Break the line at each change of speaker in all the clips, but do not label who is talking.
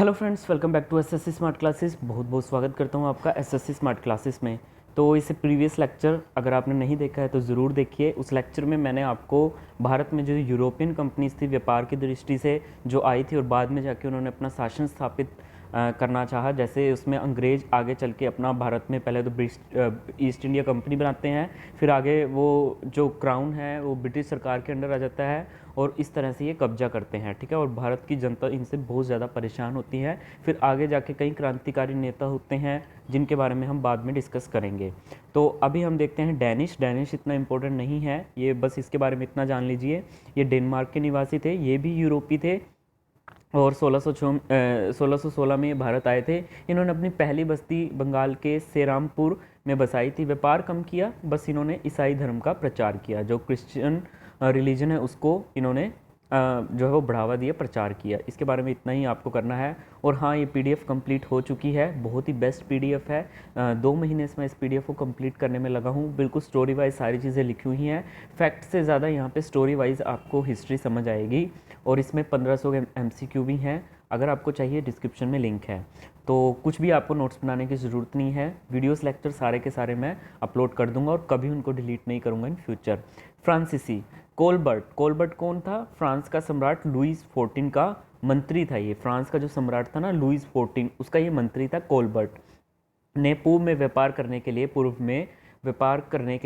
Hello friends, welcome back to SSC smart classes. बहुत बहुत स्वागत करता हूं आपका एसएससी स्मार्ट क्लासेस में। तो इससे प्रीवियस लेक्चर अगर आपने नहीं देखा है तो ज़रूर देखिए। उस लेक्चर में मैंने आपको भारत में जो यूरोपियन कंपनीज थी व्यापार की दृष्टि से जो आई थी और बाद में जाके उन्होंने अपना शासन स्थापित करना चाहा, जैसे उसमें अंग्रेज़ आगे चल के अपना भारत में पहले तो ईस्ट इंडिया कंपनी बनाते हैं, फिर आगे वो जो क्राउन है वो ब्रिटिश सरकार के अंडर आ जाता है और इस तरह से ये कब्जा करते हैं, ठीक है। और भारत की जनता इनसे बहुत ज़्यादा परेशान होती है। फिर आगे जाके कई क्रांतिकारी नेता होते हैं जिनके बारे में हम बाद में डिस्कस करेंगे। तो अभी हम देखते हैं डैनिश। डैनिश इतना इम्पोर्टेंट नहीं है, ये बस इसके बारे में इतना जान लीजिए। ये डेनमार्क के निवासी थे, ये भी यूरोपी थे और 1616 में ये भारत आए थे। इन्होंने अपनी पहली बस्ती बंगाल के सेरामपुर में बसाई थी। व्यापार कम किया, बस इन्होंने ईसाई धर्म का प्रचार किया। जो क्रिश्चियन रिलीजन है उसको इन्होंने जो है वो बढ़ावा दिया, प्रचार किया। इसके बारे में इतना ही आपको करना है। और हाँ, ये पीडीएफ कंप्लीट हो चुकी है, बहुत ही बेस्ट पीडीएफ है। 2 महीने से मैं इस पीडीएफ को कंप्लीट करने में लगा हूँ। बिल्कुल स्टोरी वाइज सारी चीज़ें लिखी हुई हैं। फैक्ट से ज़्यादा यहाँ पे स्टोरी वाइज आपको हिस्ट्री समझ आएगी और इसमें 1500 MCQ भी हैं। अगर आपको चाहिए डिस्क्रिप्शन में लिंक है। तो कुछ भी आपको नोट्स बनाने की ज़रूरत नहीं है। वीडियोस लेक्चर सारे के सारे मैं अपलोड कर दूंगा और कभी उनको डिलीट नहीं करूंगा इन फ्यूचर। फ्रांसीसी कोलबर्ट। कोलबर्ट कौन था? फ्रांस का सम्राट लुईस 14 का मंत्री था। ये फ्रांस का जो सम्राट था ना, लुईस 14, उसका ये मंत्री था कोलबर्ट। ने पूर्व में व्यापार करने के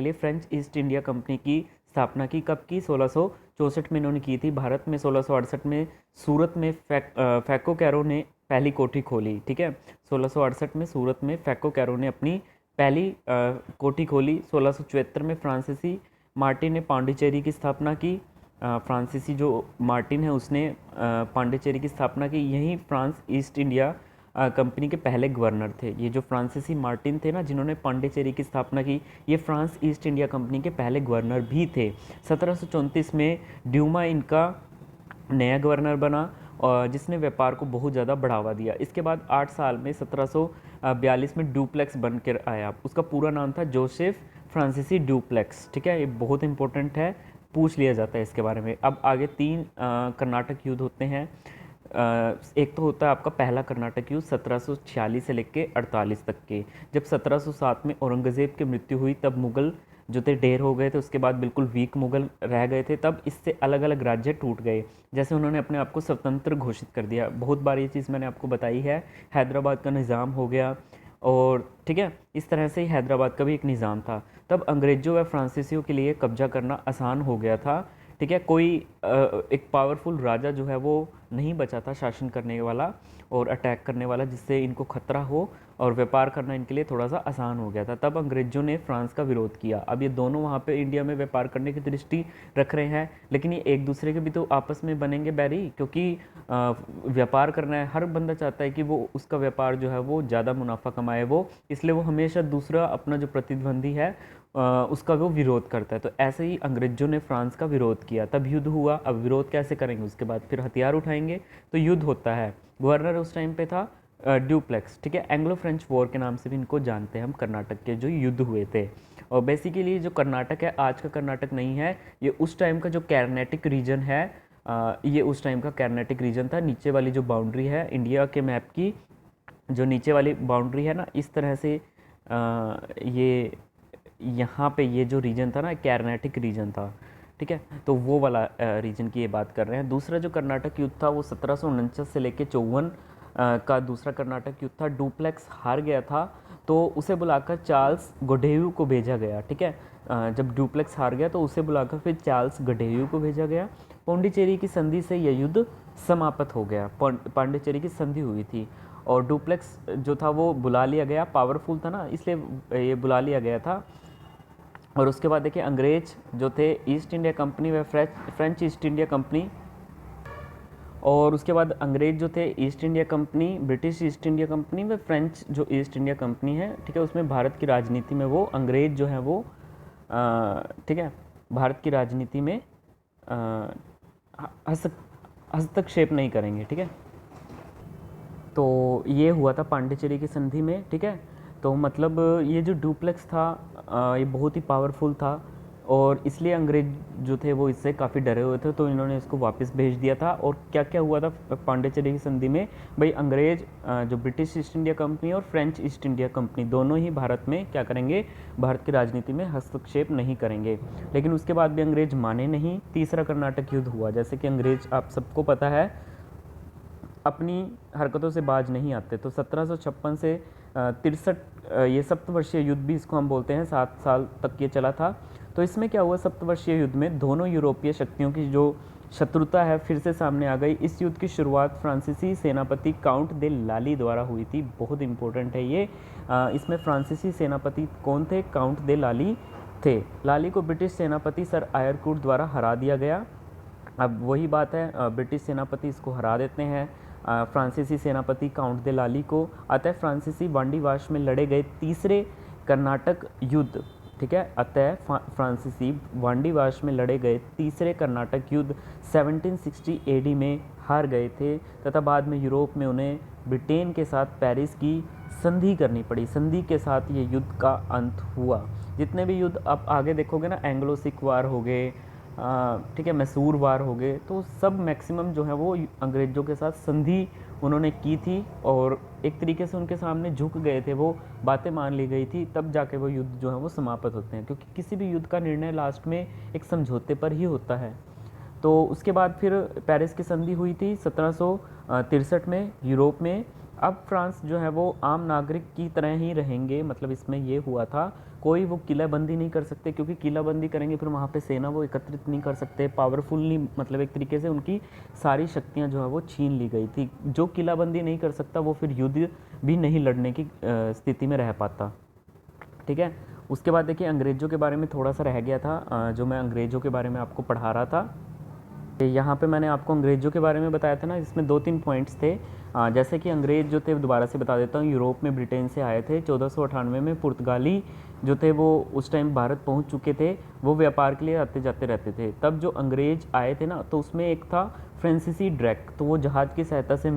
लिए फ्रेंच ईस्ट इंडिया कंपनी की स्थापना की। कब की? 1664 में इन्होंने की थी। भारत में 1668 में सूरत में फैको कैरो ने पहली कोठी खोली, ठीक है। 1668 में सूरत में फैको कैरो ने अपनी पहली कोठी खोली। 1674 में फ्रांसीसी मार्टिन ने पांडिचेरी की स्थापना की। फ्रांसीसी जो मार्टिन है उसने पांडिचेरी की स्थापना की। यही फ्रांस ईस्ट इंडिया कंपनी के पहले गवर्नर थे। ये जो फ्रांसीसी मार्टिन थे ना, जिन्होंने पांडिचेरी की स्थापना की, ये फ्रांस ईस्ट इंडिया कंपनी के पहले गवर्नर भी थे। 1734 में ड्यूमा इनका नया गवर्नर बना और जिसने व्यापार को बहुत ज़्यादा बढ़ावा दिया। इसके बाद 8 साल में 1742 में डुप्लेक्स बन कर आया। उसका पूरा नाम था जोसेफ फ्रांसीसी डुप्लेक्स, ठीक है। ये बहुत इंपॉर्टेंट है, पूछ लिया जाता है इसके बारे में। अब आगे 3 कर्नाटक युद्ध होते हैं। एक तो होता है आपका पहला कर्नाटक युद्ध 1746 से लेकर 48 तक के। जब 1707 में औरंगज़ेब की मृत्यु हुई तब मुग़ल जो थे ढेर हो गए थे। उसके बाद बिल्कुल वीक मुग़ल रह गए थे। तब इससे अलग अलग राज्य टूट गए। जैसे उन्होंने अपने आप को स्वतंत्र घोषित कर दिया। बहुत बार ये चीज़ मैंने आपको बताई है। हैदराबाद का निज़ाम हो गया और ठीक है, इस तरह से ही हैदराबाद का भी एक निज़ाम था। तब अंग्रेज़ों व फ्रांसीसियों के लिए कब्जा करना आसान हो गया था, ठीक है। कोई एक पावरफुल राजा जो है वो नहीं बचा था शासन करने वाला और अटैक करने वाला, जिससे इनको खतरा हो और व्यापार करना इनके लिए थोड़ा सा आसान हो गया था। तब अंग्रेज़ों ने फ्रांस का विरोध किया। अब ये दोनों वहाँ पे इंडिया में व्यापार करने की दृष्टि रख रहे हैं, लेकिन ये एक दूसरे के भी तो आपस में बनेंगे बैरी, क्योंकि व्यापार करना है। हर बंदा चाहता है कि वो उसका व्यापार जो है वो ज़्यादा मुनाफा कमाए वो, इसलिए वो हमेशा दूसरा अपना जो प्रतिद्वंदी है उसका वो विरोध करता है। तो ऐसे ही अंग्रेज़ों ने फ्रांस का विरोध किया, तब युद्ध हुआ। अब विरोध कैसे करेंगे? उसके बाद फिर हथियार उठाएंगे तो युद्ध होता है। गवर्नर उस टाइम पे था ड्यूप्लेक्स, ठीक है। एंग्लो फ्रेंच वॉर के नाम से भी इनको जानते हैं हम, कर्नाटक के जो युद्ध हुए थे। और बेसिकली जो कर्नाटक है आज का कर्नाटक नहीं है, ये उस टाइम का जो कर्नाटिक रीजन है, ये उस टाइम का कर्नाटिक रीजन था। नीचे वाली जो बाउंड्री है इंडिया के मैप की, जो नीचे वाली बाउंड्री है ना, इस तरह से ये यहाँ पे ये जो रीजन था ना, कर्नाटिक रीजन था, ठीक है। तो वो वाला रीजन की ये बात कर रहे हैं। दूसरा जो कर्नाटक युद्ध था वो 1749 से लेकर 54 का दूसरा कर्नाटक युद्ध था। डुप्लेक्स हार गया था तो उसे बुलाकर चार्ल्स गोडेयू को भेजा गया, ठीक है। जब डुप्लेक्स हार गया तो उसे बुलाकर फिर चार्ल्स गोडेयू को भेजा गया। पौंडीचेरी की संधि से यह युद्ध समाप्त हो गया। पांडिचेरी की संधि हुई थी और डुप्लेक्स जो था वो बुला लिया गया, पावरफुल था ना इसलिए ये बुला लिया गया था। और उसके बाद देखिए अंग्रेज जो थे ईस्ट इंडिया कंपनी व फ्रेंच ईस्ट इंडिया कंपनी, और उसके बाद अंग्रेज जो थे east India company, British east India company व फ्रेंच जो ईस्ट इंडिया कंपनी है, ठीक है। उसमें भारत की राजनीति में वो अंग्रेज जो है वो ठीक है, भारत की राजनीति में हस्तक्षेप नहीं करेंगे, ठीक है। तो ये हुआ था पांडिचेरी की संधि में, ठीक है। तो मतलब ये जो डुप्लेक्स था ये बहुत ही पावरफुल था और इसलिए अंग्रेज जो थे वो इससे काफ़ी डरे हुए थे, तो इन्होंने इसको वापस भेज दिया था। और क्या क्या हुआ था पांडिचेरी की संधि में, भाई अंग्रेज जो ब्रिटिश ईस्ट इंडिया कंपनी और फ्रेंच ईस्ट इंडिया कंपनी दोनों ही भारत में क्या करेंगे, भारत की राजनीति में हस्तक्षेप नहीं करेंगे। लेकिन उसके बाद भी अंग्रेज माने नहीं। तीसरा कर्नाटक युद्ध हुआ। जैसे कि अंग्रेज आप सबको पता है अपनी हरकतों से बाज नहीं आते, तो 1756 से 63 ये सप्तवर्षीय युद्ध भी इसको हम बोलते हैं, 7 साल तक ये चला था। तो इसमें क्या हुआ, सप्तवर्षीय युद्ध में दोनों यूरोपीय शक्तियों की जो शत्रुता है फिर से सामने आ गई। इस युद्ध की शुरुआत फ्रांसीसी सेनापति काउंट दे लाली द्वारा हुई थी। बहुत इंपॉर्टेंट है ये। इसमें फ्रांसीसी सेनापति कौन थे, काउंट दे लाली थे। लाली को ब्रिटिश सेनापति सर आयरकूट द्वारा हरा दिया गया। अब वही बात है, ब्रिटिश सेनापति इसको हरा देते हैं फ्रांसीसी सेनापति काउंट दे लाली को। अतः फ्रांसीसी वांडीवाश में लड़े गए तीसरे कर्नाटक युद्ध, ठीक है, अतः फ्रांसीसी वांडीवाश में लड़े गए तीसरे कर्नाटक युद्ध 1760 एडी में हार गए थे तथा बाद में यूरोप में उन्हें ब्रिटेन के साथ पेरिस की संधि करनी पड़ी। संधि के साथ ये युद्ध का अंत हुआ। जितने भी युद्ध आप आगे देखोगे ना, एंग्लो सिख वार हो गए, ठीक है, मैसूर वार हो गए, तो सब मैक्सिमम जो है वो अंग्रेज़ों के साथ संधि उन्होंने की थी और एक तरीके से उनके सामने झुक गए थे, वो बातें मान ली गई थी, तब जाके वो युद्ध जो है वो समाप्त होते हैं। क्योंकि किसी भी युद्ध का निर्णय लास्ट में एक समझौते पर ही होता है। तो उसके बाद फिर पेरिस की संधि हुई थी 1763 में यूरोप में। अब फ्रांस जो है वो आम नागरिक की तरह ही रहेंगे, मतलब इसमें ये हुआ था, कोई वो किलाबंदी नहीं कर सकते, क्योंकि किलाबंदी करेंगे फिर वहाँ पे सेना वो एकत्रित नहीं कर सकते, पावरफुल नहीं, मतलब एक तरीके से उनकी सारी शक्तियाँ जो है वो छीन ली गई थी। जो किलाबंदी नहीं कर सकता वो फिर युद्ध भी नहीं लड़ने की स्थिति में रह पाता, ठीक है। उसके बाद देखिए अंग्रेज़ों के बारे में थोड़ा सा रह गया था, जो मैं अंग्रेज़ों के बारे में आपको पढ़ा रहा था। यहाँ पे मैंने आपको अंग्रेज़ों के बारे में बताया था ना, इसमें 2-3 पॉइंट्स थे। जैसे कि अंग्रेज़ जो थे, दोबारा से बता देता हूँ, यूरोप में ब्रिटेन से आए थे। 1498 में पुर्तगाली जो थे वो उस टाइम भारत पहुँच चुके थे, वो व्यापार के लिए आते जाते रहते थे। तब जो अंग्रेज़ आए थे ना, तो उसमें एक था फ्रांसीसी ड्रैक, तो वो जहाज़ की सहायता से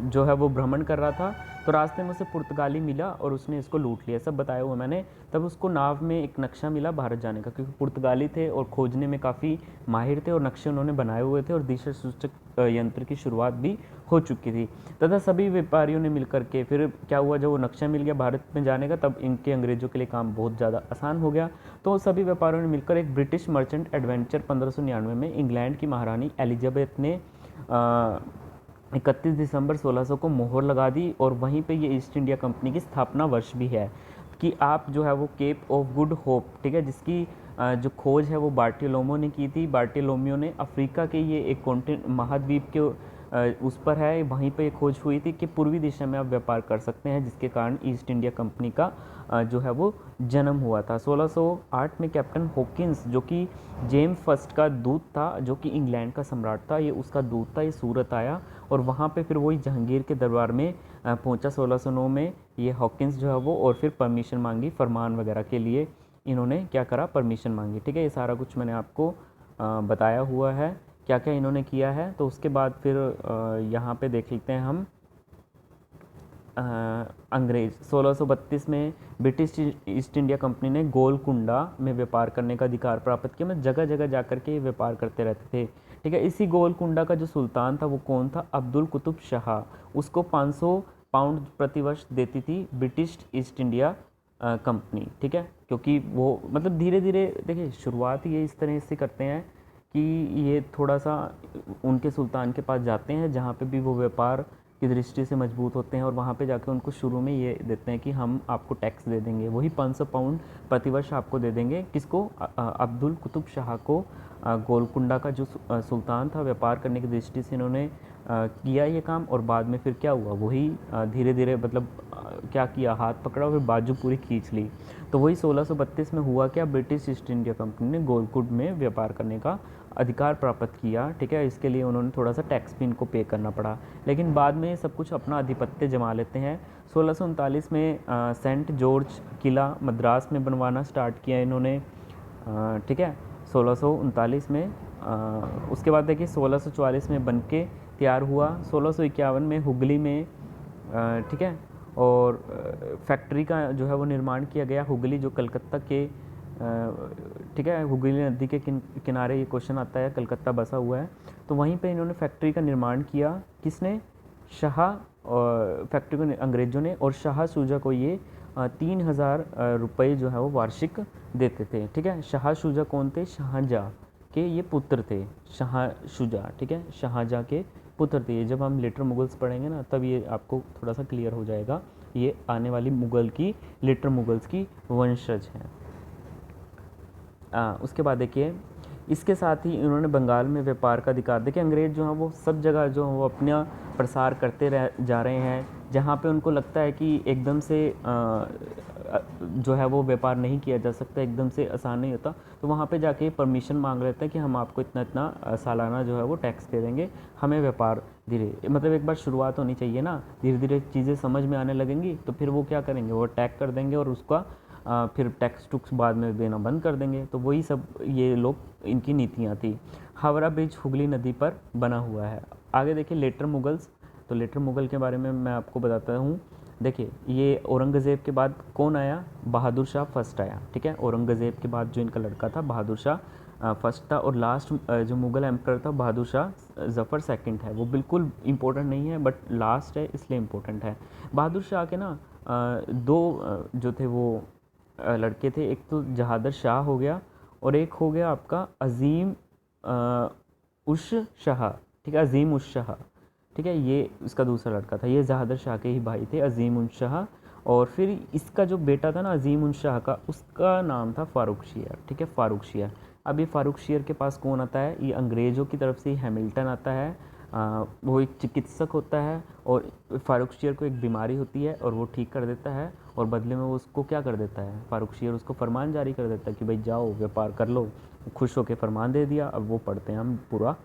जो है वो भ्रमण कर रहा था। तो रास्ते में उसे पुर्तगाली मिला और उसने इसको लूट लिया, सब बताया हुआ मैंने। तब उसको नाव में एक नक्शा मिला भारत जाने का, क्योंकि पुर्तगाली थे और खोजने में काफ़ी माहिर थे और नक्शे उन्होंने बनाए हुए थे और दिशा सूचक यंत्र की शुरुआत भी हो चुकी थी। तथा सभी व्यापारियों ने मिलकर के फिर क्या हुआ, जब वो नक्शा मिल गया भारत में जाने का, तब इनके अंग्रेज़ों के लिए काम बहुत ज़्यादा आसान हो गया। तो सभी व्यापारियों ने मिलकर एक ब्रिटिश मर्चेंट एडवेंचर 1599 में इंग्लैंड की महारानी एलिजाबेथ ने 31 दिसंबर 1600 को मोहर लगा दी। और वहीं पे ये ईस्ट इंडिया कंपनी की स्थापना वर्ष भी है कि आप जो है वो केप ऑफ गुड होप, ठीक है, जिसकी जो खोज है वो बार्टिलोमो ने की थी। बार्टिलोमियो ने अफ्रीका के ये एक कॉन्टिनेंट महाद्वीप के उस पर है, वहीं पे खोज हुई थी कि पूर्वी दिशा में आप व्यापार कर सकते हैं, जिसके कारण ईस्ट इंडिया कंपनी का जो है वो जन्म हुआ था। 1608 में कैप्टन हॉकिंस, जो कि जेम्स फर्स्ट का दूत था, जो कि इंग्लैंड का सम्राट था, ये उसका दूत था, ये सूरत आया और वहाँ पे फिर वही जहांगीर के दरबार में पहुँचा 1609 में ये हॉकिंस जो है वो, और फिर परमिशन मांगी फरमान वगैरह के लिए, इन्होंने क्या करा, परमिशन मांगी, ठीक है। ये सारा कुछ मैंने आपको बताया हुआ है क्या क्या इन्होंने किया है। तो उसके बाद फिर यहाँ पे देख लेते हैं हम अंग्रेज 1632 में ब्रिटिश ईस्ट इंडिया कंपनी ने गोलकुंडा में व्यापार करने का अधिकार प्राप्त किया। मतलब जगह जगह जाकर के व्यापार करते रहते थे, ठीक है। इसी गोलकुंडा का जो सुल्तान था वो कौन था, अब्दुल कुतुब शाह। उसको 500 पाउंड प्रतिवर्ष देती थी ब्रिटिश ईस्ट इंडिया कंपनी, ठीक है। क्योंकि वो मतलब धीरे धीरे देखिए शुरुआत ये इस तरह से करते हैं कि ये थोड़ा सा उनके सुल्तान के पास जाते हैं जहाँ पे भी वो व्यापार की दृष्टि से मजबूत होते हैं, और वहाँ पे जाके उनको शुरू में ये देते हैं कि हम आपको टैक्स दे देंगे, वही 500 पाउंड प्रतिवर्ष आपको दे देंगे। किसको, अब्दुल कुतुब शाह को। गोलकुंडा का जो सुल्तान था, व्यापार करने की दृष्टि से इन्होंने किया ये काम। और बाद में फिर क्या हुआ, वही धीरे धीरे मतलब क्या किया, हाथ पकड़ा और फिर बाजू पूरी खींच ली। तो वही 1632 में हुआ क्या, ब्रिटिश ईस्ट इंडिया कंपनी ने गोलकुंड में व्यापार करने का अधिकार प्राप्त किया, ठीक है। इसके लिए उन्होंने थोड़ा सा टैक्स भी इनको पे करना पड़ा, लेकिन बाद में सब कुछ अपना आधिपत्य जमा लेते हैं। 1639 में सेंट जॉर्ज किला मद्रास में बनवाना स्टार्ट किया इन्होंने, ठीक है, 1639 में। उसके बाद देखिए 1644 में बन के तैयार हुआ, 1651 में हुगली में, ठीक है, और फैक्ट्री का जो है वो निर्माण किया गया। हुगली जो कलकत्ता के ठीक है, हुगली नदी के किनारे ये क्वेश्चन आता है, कलकत्ता बसा हुआ है। तो वहीं पे इन्होंने फैक्ट्री का निर्माण किया, किसने? शाह, फैक्ट्री को अंग्रेज़ों ने, और शाह शुजा को ये 3,000 रुपये जो है वो वार्षिक देते थे। ठीक है, शाह शुजा कौन थे? शाहजहाँ के ये पुत्र थे, शाह शुजा। ठीक है, शाहजहाँ के पुत्र थे। जब हम लेटर मुगल्स पढ़ेंगे ना, तब ये आपको थोड़ा सा क्लियर हो जाएगा, ये आने वाली लेटर मुगल्स की वंशज हैं। उसके बाद देखिए, इसके साथ ही इन्होंने बंगाल में व्यापार का अधिकार, देखिए अंग्रेज़ जो हैं वो सब जगह जो है वो अपना प्रसार करते जा रहे हैं। जहाँ पे उनको लगता है कि एकदम से जो है वो व्यापार नहीं किया जा सकता, एकदम से आसान नहीं होता, तो वहाँ पे जाके परमिशन मांग लेते हैं कि हम आपको इतना इतना सालाना जो है वो टैक्स दे देंगे, हमें व्यापार धीरे, मतलब एक बार शुरुआत होनी चाहिए ना, धीरे धीरे चीज़ें समझ में आने लगेंगी तो फिर वो क्या करेंगे, वो टैक्स कर देंगे और उसका फिर टैक्स टुक्स बाद में देना बंद कर देंगे। तो वही सब ये लोग, इनकी नीतियाँ थी। हावड़ा ब्रिज हुगली नदी पर बना हुआ है। आगे देखिए लेटर मुगल्स, तो लेटर मुगल के बारे में मैं आपको बताता हूँ। देखिए ये औरंगज़ेब के बाद कौन आया? बहादुर शाह फर्स्ट आया। ठीक है, औरंगज़ेब के बाद जो इनका लड़का था बहादुर शाह फर्स्ट था, और लास्ट जो मुग़ल एम्परर था बहादुर शाह ज़फ़र सेकंड है। वो बिल्कुल इम्पोर्टेंट नहीं है बट लास्ट है इसलिए इम्पोर्टेंट है। बहादुर शाह के ना दो जो थे वो लड़के थे, एक तो जहादर शाह हो गया और एक हो गया आपका अज़ीम उश शाह। ठीक है, अज़ीम उश शाह। ठीक है, ये इसका दूसरा लड़का था, ये जहादर शाह के ही भाई थे, अज़ीम उश शाह। और फिर इसका जो बेटा था ना अज़ीम उश शाह का, उसका नाम था फ़ारुख शेर। ठीक है, फ़ारुख शेर। अब ये फ़ारुख शेर के पास कौन आता है? ये अंग्रेज़ों की तरफ से हैमिल्टन आता है। वो एक चिकित्सक होता है और फ़ारुख शेर को एक बीमारी होती है और वो ठीक कर देता है, और बदले में वो उसको क्या कर देता है? फ़ारुख शेर उसको फरमान जारी कर देता है कि भाई जाओ व्यापार कर लो। खुश होकर फरमान दे दिया। अब वो पढ़ते हैं हम पूरा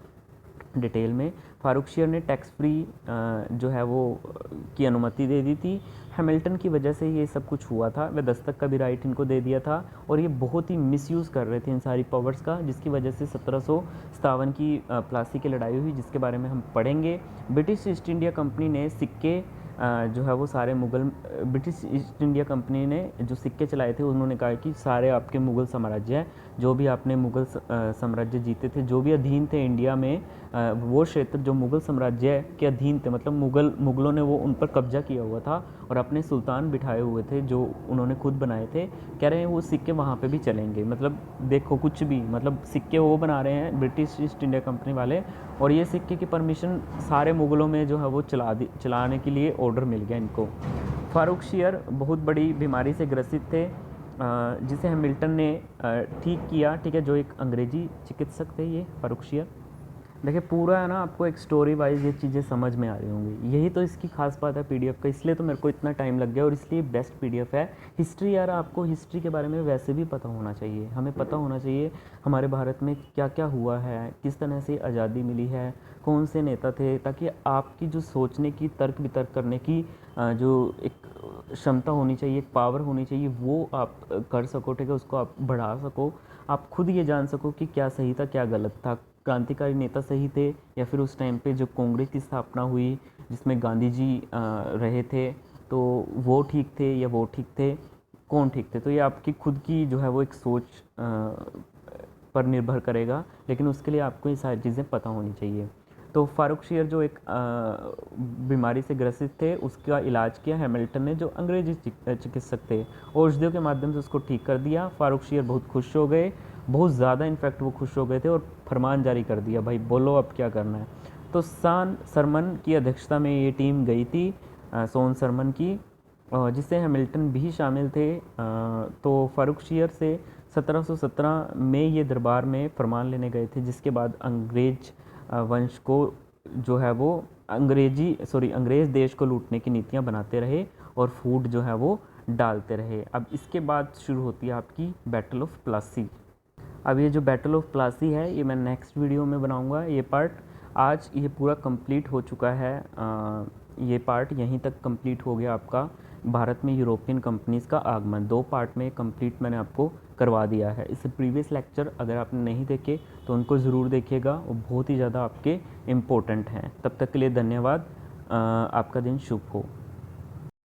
डिटेल में। फ़ारुख शेर ने टैक्स फ्री जो है वो की अनुमति दे दी थी। हैमिल्टन की वजह से ये सब कुछ हुआ था। वह दस्तक का भी राइट इनको दे दिया था और ये बहुत ही मिसयूज़ कर रहे थे इन सारी पावर्स का, जिसकी वजह से 1757 की प्लासी की लड़ाई हुई, जिसके बारे में हम पढ़ेंगे। ब्रिटिश ईस्ट इंडिया कंपनी ने सिक्के जो है वो सारे ब्रिटिश ईस्ट इंडिया कंपनी ने जो सिक्के चलाए थे, उन्होंने कहा कि सारे आपके मुग़ल साम्राज्य हैं, जो भी आपने मुग़ल साम्राज्य जीते थे, जो भी अधीन थे इंडिया में, वो क्षेत्र जो मुग़ल साम्राज्य के अधीन थे, मतलब मुग़लों ने वो उन पर कब्जा किया हुआ था और अपने सुल्तान बिठाए हुए थे जो उन्होंने खुद बनाए थे। कह रहे हैं वो सिक्के वहाँ पे भी चलेंगे। मतलब देखो कुछ भी, मतलब सिक्के वो बना रहे हैं ब्रिटिश ईस्ट इंडिया कंपनी वाले, और ये सिक्के की परमिशन सारे मुग़लों में जो है वो चलाने के लिए ऑर्डर मिल गया इनको। फ़ारुख शेर बहुत बड़ी बीमारी से ग्रसित थे, जिसे हैमिल्टन ने ठीक किया। ठीक है, जो एक अंग्रेज़ी चिकित्सक थे ये फ़ारुख शेर। देखिए पूरा है ना, आपको एक स्टोरी वाइज ये चीज़ें समझ में आ रही होंगी। यही तो इसकी खास बात है पीडीएफ का, इसलिए तो मेरे को इतना टाइम लग गया और इसलिए बेस्ट पीडीएफ है। हिस्ट्री यार, आपको हिस्ट्री के बारे में वैसे भी पता होना चाहिए, हमें पता होना चाहिए हमारे भारत में क्या क्या हुआ है, किस तरह से आज़ादी मिली है, कौन से नेता थे, ताकि आपकी जो सोचने की, तर्क वितर्क करने की जो एक क्षमता होनी चाहिए, एक पावर होनी चाहिए, वो आप कर सको। ठीक है, उसको आप बढ़ा सको, आप खुद ये जान सको कि क्या सही था क्या गलत था, क्रांतिकारी नेता सही थे या फिर उस टाइम पे जो कांग्रेस की स्थापना हुई जिसमें गांधी जी रहे थे, तो वो ठीक थे या वो ठीक थे, कौन ठीक थे। तो ये आपकी खुद की जो है वो एक सोच पर निर्भर करेगा, लेकिन उसके लिए आपको ये सारी चीज़ें पता होनी चाहिए। तो फ़ारुख शेर जो एक बीमारी से ग्रसित थे, उसका इलाज किया हैमिल्टन ने, जो अंग्रेजी चिकित्सक थे, औषधियों के माध्यम से उसको ठीक कर दिया। फ़ारुख शेर बहुत खुश हो गए, बहुत ज़्यादा इनफैक्ट वो खुश हो गए थे और फरमान जारी कर दिया, भाई बोलो अब क्या करना है। तो सान सरमन की अध्यक्षता में ये टीम गई थी, सोन सरमन की, जिससे हैमिल्टन भी शामिल थे। तो फ़ारुख शेर से 1717 में ये दरबार में फरमान लेने गए थे, जिसके बाद अंग्रेज वंश को जो है वो अंग्रेज़ देश को लूटने की नीतियाँ बनाते रहे और फूट जो है वो डालते रहे। अब इसके बाद शुरू होती है आपकी बैटल ऑफ प्लासी। अब ये जो बैटल ऑफ प्लासी है ये मैं नेक्स्ट वीडियो में बनाऊंगा। ये पार्ट आज ये पूरा कंप्लीट हो चुका है। ये पार्ट यहीं तक कंप्लीट हो गया आपका, भारत में यूरोपियन कंपनीज़ का आगमन। 2 पार्ट में कंप्लीट मैंने आपको करवा दिया है। इससे प्रीवियस लेक्चर अगर आपने नहीं देखे तो उनको ज़रूर देखिएगा, वो बहुत ही ज़्यादा आपके इम्पोर्टेंट हैं। तब तक के लिए धन्यवाद। आपका दिन शुभ हो।